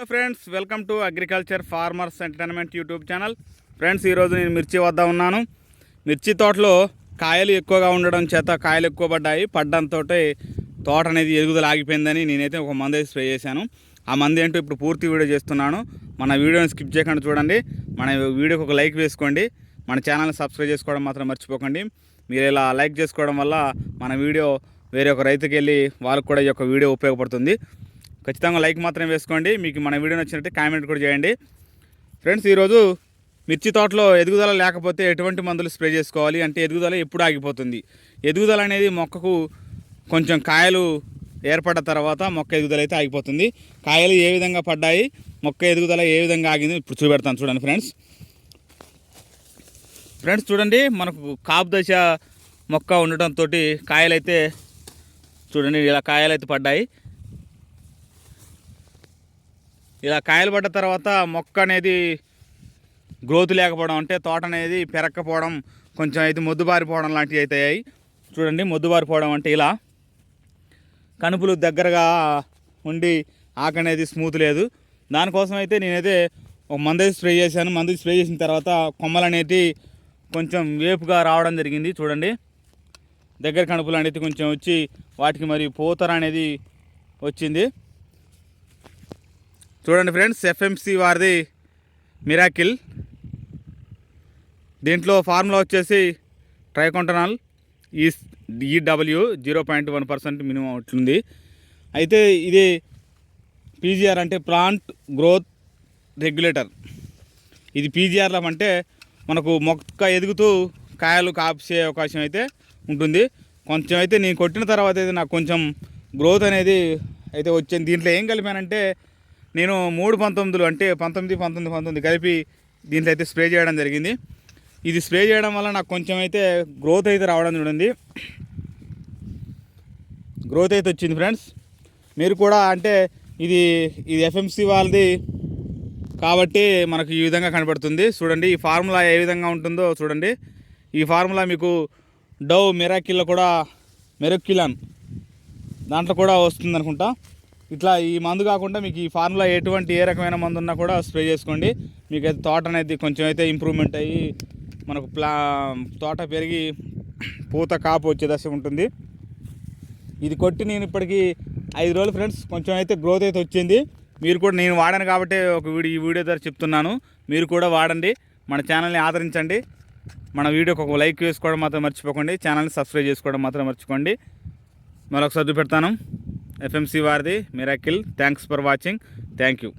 Hello friends, welcome to agriculture farmers entertainment YouTube channel. Friends, ఈరోజు నేను మిర్చి వద్ద ఉన్నాను. మిర్చి తోటలో కాయలు ఎక్కువగా ఉండడం చేత కాయలు ఎక్కువ పడ్డంతో తోట అనేది ఎదుగుదల ఆగిపోయిందని నేనైతే ఒక మందు స్ప్రే చేశాను. ఆ మందు ఏంటో ఇప్పుడు పూర్తి వీడియో చేస్తున్నాను. మన వీడియోని స్కిప్ చేయకుండా చూడండి. మన వీడియోకి ఒక లైక్ వేసుకోండి. మన ఛానల్ని సబ్స్క్రైబ్ చేసుకోవడం మాత్రం మర్చిపోకండి. మీరు ఇలా లైక్ చేసుకోవడం వల్ల మన వీడియో వేరే ఒక రైతుకి వెళ్ళి వాళ్ళకు కూడా ఈ యొక్క వీడియో ఉపయోగపడుతుంది. ఖచ్చితంగా లైక్ మాత్రం వేసుకోండి. మీకు మన వీడియో నచ్చినట్టు కామెంట్ కూడా చేయండి. ఫ్రెండ్స్, ఈరోజు మిర్చి తోటలో ఎదుగుదల లేకపోతే ఎటువంటి మందులు స్ప్రే చేసుకోవాలి అంటే ఎదుగుదల ఎప్పుడు ఆగిపోతుంది. ఎదుగుదల అనేది మొక్కకు కొంచెం కాయలు ఏర్పడ్డ తర్వాత మొక్క ఎదుగుదల అయితే ఆగిపోతుంది. కాయలు ఏ విధంగా పడ్డాయి, మొక్క ఎదుగుదల ఏ విధంగా ఆగింది ఇప్పుడు చూపెడతాను చూడండి. ఫ్రెండ్స్ చూడండి, మనకు కాపు దశ మొక్క ఉండటంతో కాయలైతే చూడండి ఇలా కాయలైతే పడ్డాయి. ఇలా కాయలు పడ్డ తర్వాత మొక్క అనేది గ్రోత్ లేకపోవడం అంటే తోట అనేది పెరక్కపోవడం, కొంచెం అయితే మొద్దుబారిపోవడం లాంటివి అవుతాయి. చూడండి, మొద్దుబారిపోవడం అంటే ఇలా కనుపులు దగ్గరగా ఉండి ఆకు అనేది స్మూత్ లేదు. దానికోసం అయితే నేనైతే ఒక మందు స్ప్రే చేశాను. మందు స్ప్రే చేసిన తర్వాత కొమ్మలు అనేది కొంచెం వేపుగా రావడం జరిగింది. చూడండి, దగ్గర కనుపులు అనేది కొంచెం వచ్చి వాటికి మరి పూతర అనేది వచ్చింది. చూడండి ఫ్రెండ్స్, ఎఫ్ఎంసి వారిది మిరాకిల్. దీంట్లో ఫార్ములా వచ్చేసి ట్రైకోంటనాల్ ఈడబ్ల్యూ 0.1% మినిమం ఉంటుంది. అయితే ఇది పీజీఆర్ అంటే ప్లాంట్ గ్రోత్ రెగ్యులేటర్. ఇది పీజీఆర్లో అంటే మనకు మొక్క ఎదుగుతూ కాయలు కాపే అవకాశం అయితే ఉంటుంది. కొంచెం అయితే నేను కొట్టిన తర్వాత అయితే నాకు కొంచెం గ్రోత్ అనేది అయితే వచ్చింది. దీంట్లో ఏం కలిపానంటే నేను 3-19 అంటే 19 కలిపి దీంట్లో అయితే స్ప్రే చేయడం జరిగింది. ఇది స్ప్రే చేయడం వల్ల నాకు కొంచెం అయితే గ్రోత్ అయితే రావడం చూడండి, గ్రోత్ అయితే వచ్చింది. ఫ్రెండ్స్, మీరు కూడా అంటే ఇది ఎఫ్ఎంసి వాళ్ళది కాబట్టి మనకు ఈ విధంగా కనబడుతుంది. చూడండి, ఈ ఫార్ములా ఏ విధంగా ఉంటుందో చూడండి. ఈ ఫార్ములా మీకు డవ్ మిరాకిల్లో కూడా మెరక్యులాన్ దాంట్లో కూడా వస్తుంది అనుకుంటా. ఇట్లా ఈ మందు కాకుండా మీకు ఈ ఫార్ములా ఏ రకమైన మందు ఉన్నా కూడా స్ప్రే చేసుకోండి. మీకు అయితే తోట అనేది కొంచెం అయితే ఇంప్రూవ్మెంట్ అయ్యి మనకు తోట పెరిగి పూత కాపు వచ్చే దశ ఉంటుంది. ఇది కొట్టి నేను ఇప్పటికీ 5 రోజులు ఫ్రెండ్స్, కొంచెం అయితే గ్రోత్ అయితే వచ్చింది. మీరు కూడా, నేను వాడాను కాబట్టి ఈ వీడియో ద్వారా చెప్తున్నాను, మీరు కూడా వాడండి. మన ఛానల్ని ఆదరించండి. మన వీడియోకి ఒక లైక్ వేసుకోవడం మాత్రం మర్చిపోకండి. ఛానల్ని సబ్స్క్రైబ్ చేసుకోవడం మాత్రం మర్చిపోండి. మరొకసారి చూపెడతాను. ఎఫ్ఎంసి వారిది miracle. Thanks for watching. Thank you.